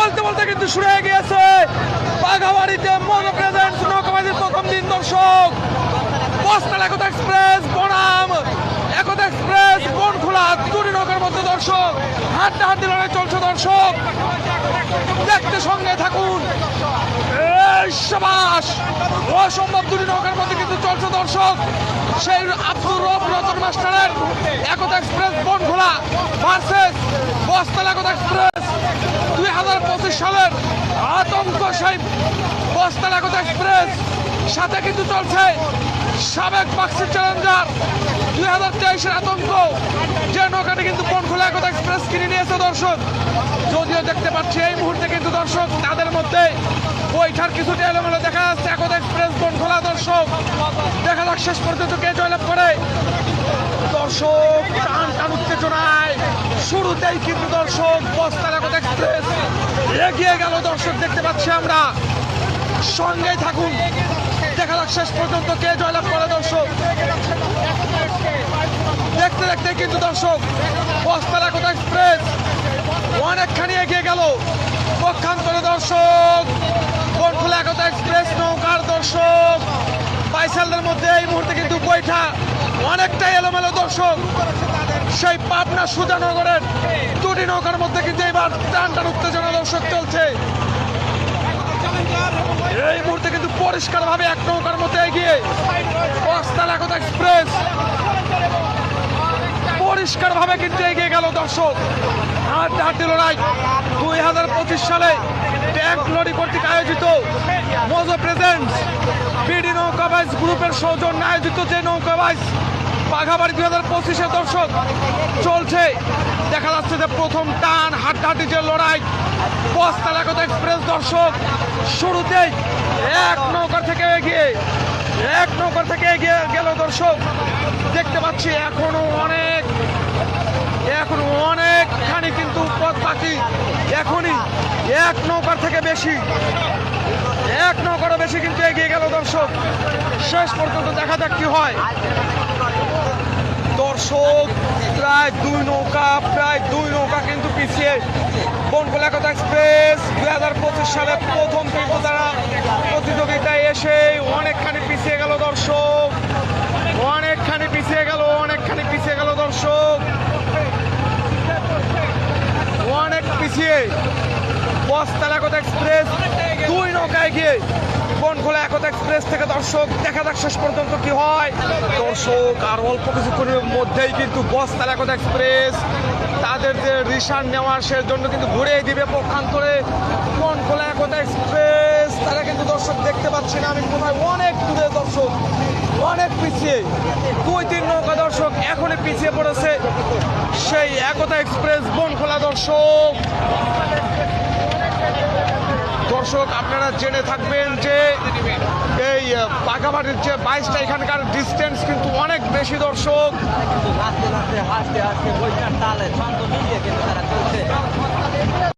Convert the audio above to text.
বলতে বলতে কিন্তু শুরু হয়ে গিয়েছে বাঘাবাড়িতে মজা প্রেজেন্টস নৌকাবাজির প্রথম দিন। দর্শক, বস্তাল একতা এক্সপ্রেস বনাম একতা এক্সপ্রেস বনখোলা দুটি নৌকার মধ্যে দর্শক হাড্ডাহাড্ডি লড়াই চলছে। দর্শক দেখতে সঙ্গে থাকুন। সাবাস, অসম্ভব দুটি নৌকার মধ্যে কিন্তু চলছে দর্শক। সেই আব্দুর রব রতন মাস্টারের একতা এক্সপ্রেস বনখোলা ভার্সেস বস্তাল একতা এক্সপ্রেস 2025 সালের আতঙ্ক। সেই বস্তাল একতা এক্সপ্রেস সাথে কিন্তু চলছে সাবেক বাক্সি চ্যালেঞ্জার 2023-এর আতঙ্ক, যে নৌকাটি কিন্তু বনখোলা একতা এক্সপ্রেস কিনে নিয়েছে দর্শক। যদিও দেখতে পাচ্ছি এই মুহূর্তে কিন্তু দর্শক তাদের মধ্যে বৈঠার কিছুটা এলোমেলো দেখা যাচ্ছে। একতা এক্সপ্রেস বনখোলা দর্শক, দেখা যাক শেষ পর্যন্ত কে জয়লাভ করে। দর্শক টান টান উত্তেজনায় শুরুতেই কিন্তু দর্শক বস্তাল একতা এক্সপ্রেস এগিয়ে গেল। দর্শক দেখতে পাচ্ছি আমরা, সঙ্গেই থাকুন, দেখা যাক শেষ পর্যন্ত কে জয়লাভ করে। দর্শক দেখতে দেখতে কিন্তু দর্শক বস্তাল একতা এক্সপ্রেস অনেকখানি এগিয়ে গেল। পক্ষান্তরে দর্শক বনখোলা একতা এক্সপ্রেস নৌকার দর্শক বাইসালদের মধ্যে এই মুহূর্তে কিন্তু বৈঠা অনেকটাই এলোমেলো। দর্শক সেই পাবনা সুজানগরের দুটি নৌকার মধ্যে কিন্তু এবার টান টান উত্তেজনা দর্শক চলছে। এই মুহূর্তে কিন্তু পরিষ্কার ভাবে এক নৌকার মধ্যে এগিয়ে বস্তাল একতা এক্সপ্রেস পরিষ্কার ভাবে কিন্তু এগিয়ে গেল। দর্শক হাড্ডাহাড্ডি লড়াই 2025 সালে ট্যাঙ্ক লরি কর্তৃক আয়োজিত মজা প্রেজেন্টস বিডি নৌকাবাইজ গ্রুপের সৌজন্যে আয়োজিত যে নৌকাবাইজ বাঘাবাড়ি 2025-এ দর্শক চলছে। দেখা যাচ্ছে যে প্রথম টান হাড্ডাহাড্ডি যে লড়াই বস্তাল একতা এক্সপ্রেস দর্শক শুরুতেই এক নৌকার থেকে এগিয়ে গেল। দর্শক দেখতে পাচ্ছি এখনো অনেকখানি কিন্তু পথ বাকি। এখনই এক নৌকারও বেশি কিন্তু এগিয়ে গেল। দর্শক শেষ পর্যন্ত দেখা যাক কি হয়। দর্শক প্রায় দুই নৌকা কিন্তু পিছিয়ে বনখোলা একতা এক্সপ্রেস 2025 সালে প্রথম কিন্তু তারা প্রতিযোগিতায় এসে অনেকখানি পিছিয়ে গেল। দর্শক অনেকখানি পিছিয়ে গেল দর্শক, অনেক পিছিয়ে বস্তাল একতা এক্সপ্রেস দুই নৌকায় গিয়ে বনখোলা একতা এক্সপ্রেস থেকে। দর্শক দেখা যাক শেষ পর্যন্ত কি হয়। দর্শক আর অল্প কিছুক্ষণের মধ্যেই কিন্তু বস্তাল একতা এক্সপ্রেস তাদের যে রিসান নেওয়ার সেজন্য কিন্তু ঘুরিয়ে দিবে। পক্ষান্তরে বনখোলা একতা এক্সপ্রেস তারা কিন্তু দর্শক দেখতে পাচ্ছি না আমি কোথায়, অনেক দূরে দর্শক, অনেক পিছিয়ে 2-3 নৌকা দর্শক এখনই পিছিয়ে পড়েছে সেই একতা এক্সপ্রেস বনখোলা। দর্শক আপনারা জেনে থাকবেন যে এই বাঘাবাড়ির যে 22টা এখানকার ডিস্টেন্স কিন্তু অনেক বেশি। দর্শক